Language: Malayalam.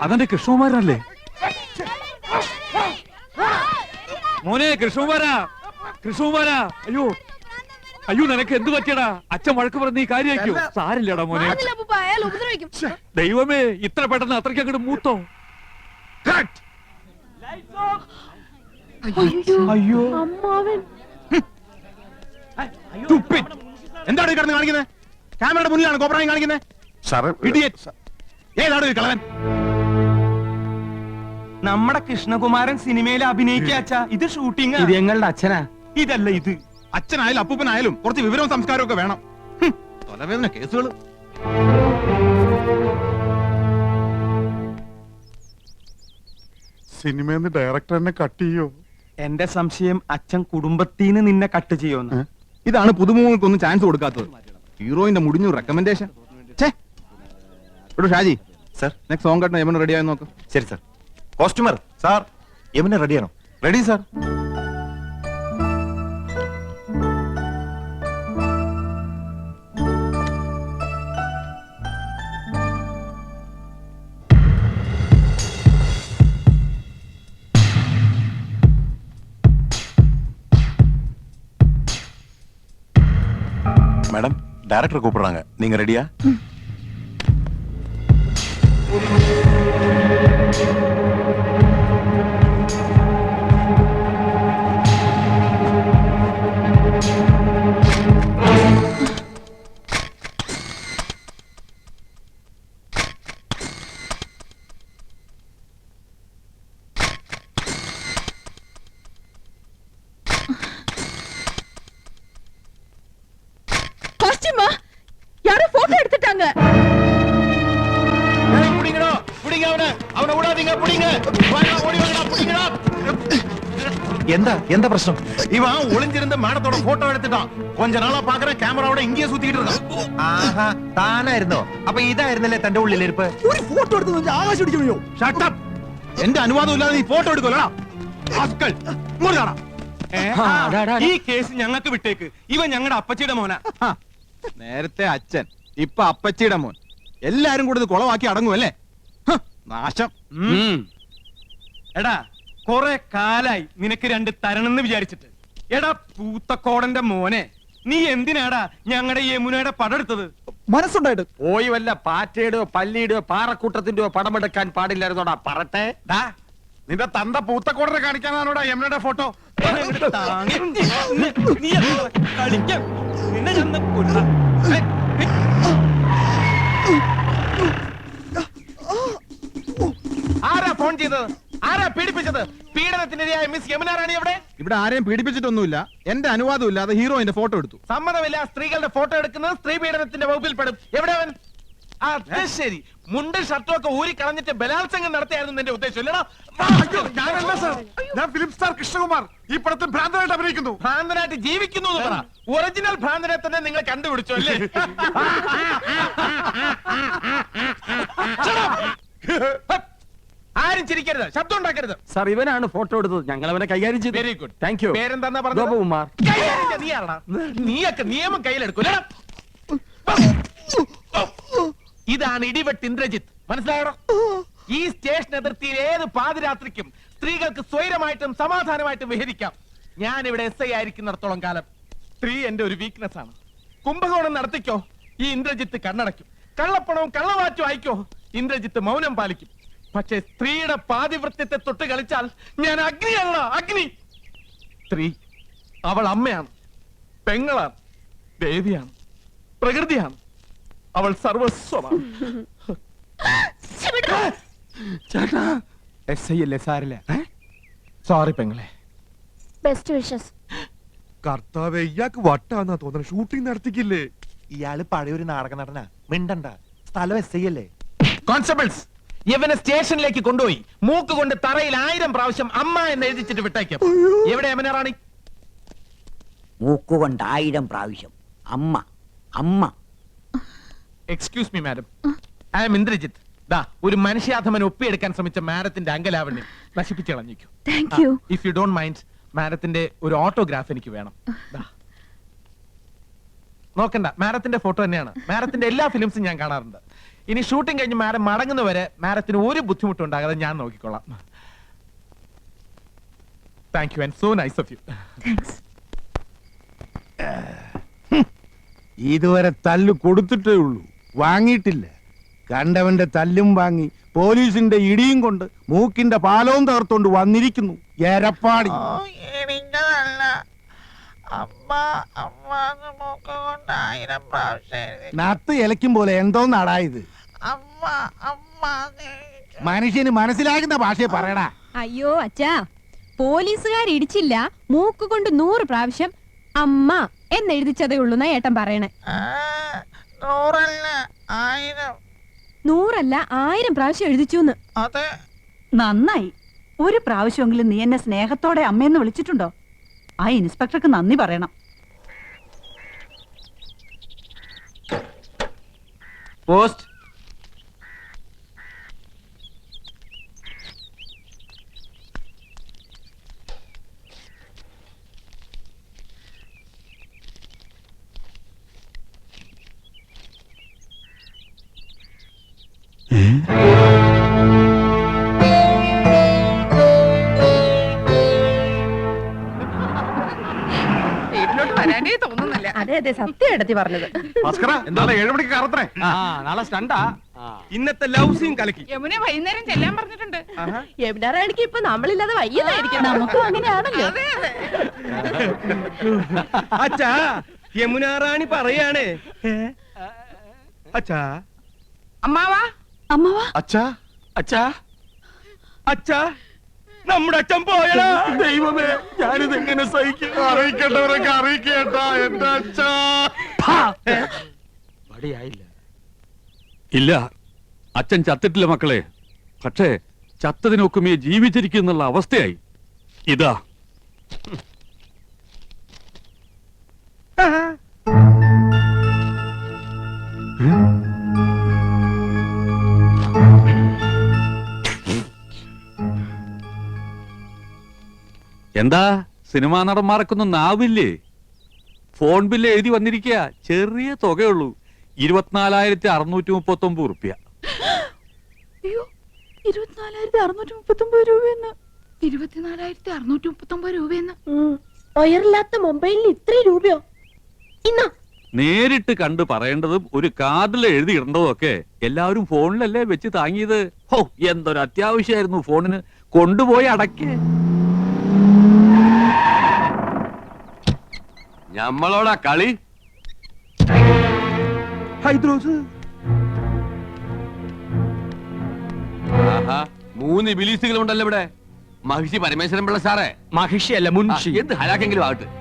അതെന്റെ കൃഷ്ണകുമാരല്ലേ? മോനെ കൃഷ്ണകുമാരാ, കൃഷ്ണകുമാരാ. അയ്യോ അയ്യോ, നിനക്ക് എന്ത് പറ്റിയടാ? അച്ഛൻ വഴക്ക് പറഞ്ഞ ഈ കാര്യമാക്കോ? സാരില്ലടാ മോനെ. ദൈവമേ, ഇത്ര പെട്ടെന്ന് അത്രയ്ക്ക് അങ്ങോട്ട് മൂത്തോ? അയ്യോ എന്താണ് കിടന്ന് കാണിക്കുന്നത്? ക്യാമറയുടെ മുന്നിലാണ് കോപ്രായം കാണിക്കുന്നത്. ഏതാണ് കളവൻ? നമ്മുടെ കൃഷ്ണകുമാരൻ സിനിമയിൽ അഭിനയിക്കാച്ചാ. ഇത് ഷൂട്ടിംഗ്. ഇത് ഞങ്ങളുടെ അച്ഛനാ. ഇതല്ല ഇത്. അച്ഛനായാലും അപ്പൂപ്പനായാലും കുറച്ച് വിവരവും സംസ്കാരവും ഒക്കെ വേണം. തലവേദന കേസുകൾ. സിനിമന്ന് ഡയറക്ടർ എന്നെ കട്ട് ചെയ്യോ? എന്റെ സംശയം അച്ഛൻ കുടുംബത്തിന് നിന്നെ കട്ട് ചെയ്യുമെന്ന്. ഇതാണ് പുതുമുഖങ്ങൾക്കൊന്നും ചാൻസ് കൊടുക്കാത്തത്. ഹീറോയിന്റെ മുടിഞ്ഞു recommendation. Shaji sir, next song കട്ടിന് യമന റെഡി ആയി നോക്ക്. ശരി സർ. കോസ്റ്റ്യൂമർ സാർ, യമന റെഡിയാണോ? Ready sir. மேடம், டைரக்டர் கூப்பிடுறாங்க. நீங்க ரெடியா? யாரோ போட்டோ எடுத்துட்டாங்க. புடிங்கடா, புடிங்க அவனை. அவனை விடாதீங்க, புடிங்க. வாடா, ஓடி வாங்கடா, புடிங்கடா. എന്താ പ്രശ്നം? இவன் ஒளிஞ்சிருந்த மேடத்தோட போட்டோ எடுத்துட்டான். கொஞ்ச நாளா பாக்குறேன் கேமராவோட இங்கேயே சுத்திட்டு இருக்கான். ആഹാ, താനായിരുന്നോ? അപ്പൊ ഇതായിരുന്നല്ലേ തന്റെ ഉള്ളിലിരിപ്പ്? ഒരു ഫോട്ടോ എടുത്ത് ആകാശം അടിക്കണോ? Shut up. എന്റെ അനുവാദം ഇല്ലാതെ നീ ഫോട്ടോ എടുക്കോലടാ. ആസ്കൽ. ഇങ്ങോട്ട് കാണാ. ഈ കേസ് ഞങ്ങൾക്ക് വിട്ടേക്ക്. ഇവൻ ഞങ്ങളുടെ അപ്പച്ചിയുടെ മോനാ. നേരത്തെ അച്ഛൻ, ഇപ്പൊ അപ്പച്ചിയുടെ മോൻ. എല്ലാരും കൂടെ ഇത് കുളവാക്കി അടങ്ങുമല്ലേ? നാശം. എടാ, കൊറേ കാലായി നിനക്ക് രണ്ട് തരണെന്ന് വിചാരിച്ചിട്ട്. എടാ പൂത്തക്കോടന്റെ മോനെ, നീ എന്തിനാടാ ഞങ്ങളുടെ യമുനയുടെ പടെടുത്തത്? മനസ്സുണ്ടായിട്ട് പോയി വല്ല പാറ്റയുടെയോ പല്ലിയുടെയോ പാറക്കൂട്ടത്തിന്റെയോ പടമെടുക്കാൻ പാടില്ലായിരുന്നോടാ പറട്ടെ. നിന്റെ തന്ത പൂത്തക്കോടനെ കാണിക്കാനാണോടാ യമുനയുടെ ഫോട്ടോ? ആരാ ഫോൺ ചെയ്തത്? ആരാ പീഡിപ്പിച്ചത്? പീഡനത്തിനിരയായ മിസ് യമുന റാണി എവിടെ? ഇവിടെ ആരെയും പീഡിപ്പിച്ചിട്ടൊന്നുമില്ല. എന്റെ അനുവാദം ഇല്ലാതെ ഹീറോയിന്റെ ഫോട്ടോ എടുത്തു. സമ്മതമില്ല. സ്ത്രീകളുടെ ഫോട്ടോ എടുക്കുന്നത് സ്ത്രീ പീഡനത്തിന്റെ വകുപ്പിൽ പെടും. എവിടെ അവൻ? അത് ശരി, മുണ്ടും ഷർട്ടും ഒക്കെ ഊരി കളഞ്ഞിട്ട് ബലാത്സംഗം നടത്തിയായിരുന്നു എന്റെ ഉദ്ദേശം അല്ലടാ? ഞാനല്ല സാർ, ഞാൻ ഫിലിം സ്റ്റാർ കൃഷ്ണകുമാർ. ഈ പടത്തിൽ ഭ്രാന്തനായിട്ട് അഭിനയിക്കുന്നു. ഭ്രാന്തനായിട്ട് ജീവിക്കുന്നു എന്ന് പറ. ഒറിജിനൽ ഭ്രാന്തനെ തന്നെ നിങ്ങൾ കണ്ടുപിടിച്ചു അല്ലേ? ആരും ചിരിക്കരുത്, ശബ്ദം ഉണ്ടാക്കരുത്. സാർ, ഇവനാണ് ഫോട്ടോ എടുത്തത്. ഞങ്ങൾ അവനെ കൈകാര്യം ചെയ്തു. Very good, thank you. പേരെന്താ പറഞ്ഞത്? ഗോപകുമാർ. നീയാണോ? നീയൊക്കെ നിയമം കയ്യിലെടുക്കൂല. ഇതാണ് ഇടിവെട്ട് ഇന്ദ്രജിത്ത്, മനസ്സിലായോ? ഈ സ്റ്റേഷൻ അതിർത്തിയിൽ ഏത് പാതിരാത്രിക്കും സ്ത്രീകൾക്ക് സ്വൈരമായിട്ടും സമാധാനമായിട്ടും വിഹരിക്കാം. ഞാൻ ഇവിടെ SI ആയിരിക്കുന്നിടത്തോളം കാലം സ്ത്രീ എന്റെ ഒരു വീക്ക്നെസ് ആണ്. കുംഭകോണം നടത്തിക്കോ, ഈ ഇന്ദ്രജിത്ത് കണ്ണടയ്ക്കും. കള്ളപ്പണവും കള്ളവാറ്റും ആയിക്കോ, ഇന്ദ്രജിത്ത് മൗനം പാലിക്കും. പക്ഷെ സ്ത്രീയുടെ പാതിവൃത്യത്തെ തൊട്ട് കളിച്ചാൽ ഞാൻ അഗ്നിയല്ല, അഗ്നി. സ്ത്രീ അവൾ അമ്മയാണ്, പെങ്ങളാണ്, ദേവിയാണ്, പ്രകൃതിയാണ്. അവൾ സർവസ്വമാണ്. ചേട്ടാ, SI അല്ലേ? സാരില്ല. സോറി പെങ്ങളെ. Best wishes. കർത്താവേ, ഇയാൾക്ക് വട്ടാന്നാ തോന്നുന്നത്. ഷൂട്ടിംഗ് നടത്തിക്കില്ലേ? ഇയാള് പഴയൊരു നാടക നടനാ. മിണ്ടണ്ട, സ്ഥലം SI അല്ലേ? കോൺസ്റ്റബിൾസ്, ഇവനെ സ്റ്റേഷനിലേക്ക് കൊണ്ടുപോയി മൂക്ക് കൊണ്ട് തറയിൽ 1000 പ്രാവശ്യം അമ്മ എന്ന് എഴുതിച്ചിട്ട് വിട്ടേക്കും. എവിടെ യമുന റാണി? മൂക്കുകൊണ്ട് 1000 പ്രാവശ്യം അമ്മ അമ്മ. Excuse me madam, I am Indrajith. ദാ ഒരു മനുഷ്യാധമൻ ഒപ്പിയെടുക്കാൻ ശ്രമിച്ച മാഡത്തിന്റെ അങ്കലാവണ്യം നശിപ്പിച്ചു കളഞ്ഞിരിക്കും. Thank you. If you don't mind, മാഡത്തിന്റെ ഒരു ഓട്ടോഗ്രാഫ് എനിക്ക് വേണം. നോക്കണ്ട, മാഡത്തിന്റെ ഫോട്ടോ തന്നെയാണ്. മാഡത്തിന്റെ എല്ലാ ഫിലിംസും ഞാൻ കാണാറുണ്ട്. ഇനി ഷൂട്ടിംഗ് കഴിഞ്ഞ് മാഡം മടങ്ങുന്നവരെ മാഡത്തിന് ഒരു ബുദ്ധിമുട്ടും ഉണ്ടാകാതെ ഞാൻ നോക്കിക്കൊള്ളാം. Thank you and so nice of you. ഇതുവരെ തല്ല് കൊടുത്തിട്ടേ ഉള്ളൂ, വാങ്ങിയിട്ടില്ല. കണ്ടവന്റെ തല്ലും വാങ്ങി പോലീസിന്റെ ഇടിയും കൊണ്ട് മൂക്കിന്റെ പാലവും തകർത്തോണ്ട് വന്നിരിക്കുന്നു എരപ്പാടി. നത്ത് ഇലയ്ക്കും പോലെ എന്തോന്നാടാ ഇത്? മനുഷ്യന് മനസ്സിലാകുന്ന ഭാഷയെ പറയടാ. അയ്യോ അച്ഛാ, പോലീസുകാർ ഇടിച്ചില്ല, മൂക്ക് കൊണ്ട് 100 പ്രാവശ്യം അമ്മ എന്നെഴുതിച്ചതേ ഉള്ളൂ എന്നാ ഏട്ടൻ പറയണേ. 100 അല്ല 1000 പ്രാവശ്യം എഴുതിച്ചു. നന്നായി. ഒരു പ്രാവശ്യമെങ്കിലും നീ എന്നെ സ്നേഹത്തോടെ അമ്മയെന്ന് വിളിച്ചിട്ടുണ്ടോ? ആ ഇൻസ്പെക്ടർക്ക് നന്ദി പറയണം. പോസ്റ്റ്. അതെ അതെ, സത്യം എടുത്തി പറഞ്ഞത്. എന്താണ് 7 മണിക്ക് കറത്രേ? നാളെ സ്റ്റണ്ടാ. ഇന്നത്തെ ലവ് സീൻ കലക്കി. യമുന വൈകുന്നേരം ചെല്ലാൻ പറഞ്ഞിട്ടുണ്ട്. യമുനാറാണിക്ക് ഇപ്പൊ നമ്മളില്ലാതെ വയ്യതായിരിക്കും. നമുക്കും അങ്ങനെയാണല്ലോ. അച്ഛാ, യമുനാറാണി പറയാണ്. അച്ഛാ, അമ്മാവാ അമ്മവാ, അച്ഛാ അച്ഛാ, അച്ഛാ, നമ്മുടെ അച്ഛൻ പോയടാ. ദൈവമേ, ഞാനിത് എങ്ങനെ സഹിക്കും? അറിയിക്കേണ്ടവരൊക്കെ അറിയിക്കേട്ടാ എന്റെ അച്ഛാ. വടിയായില്ല. ഇല്ല, അച്ഛൻ ചത്തിട്ടില്ല മക്കളെ. പക്ഷേ ചത്തതിനൊക്കുമേ ജീവിച്ചിരിക്കുന്നുള്ള അവസ്ഥയായി. ഇതാ എന്താ സിനിമാ നടന്മാർക്കൊന്നും നാവില്ലേ? ഫോൺ ബില്ല് എഴുതി വന്നിരിക്കുക. ചെറിയ തുകയുള്ളൂ, 24,639 റുപ്യ. അയ്യോ, 24,639 രൂപയെന്ന്. 24,639 രൂപയെന്ന്. ഒയറില്ലാത്ത മൊബൈലിന് ഇത്രയും രൂപയോ? ഇന്നോ നേരിട്ട് കണ്ട് പറയേണ്ടതും ഒരു കാർഡിൽ എഴുതി ഇടേണ്ടതും ഒക്കെ എല്ലാവരും ഫോണിലല്ലേ വെച്ച് താങ്ങിയത്. ഹോ, എന്തൊരു അത്യാവശ്യമായിരുന്നു ഫോണിന്. കൊണ്ടുപോയി അടയ്ക്ക്. ഞമ്മളോടാ കളി. ഹൈദ്രോസ്. ആഹാ, 3 ബിലീസുകളുണ്ടല്ലോ ഇവിടെ. മഹിഷി പരമേശ്വരൻ പിള്ള സാറേ. മഹിഷിയല്ല, മുൻഷി. എന്ത് ഹലാക്കെങ്കിലും ആകട്ടെ.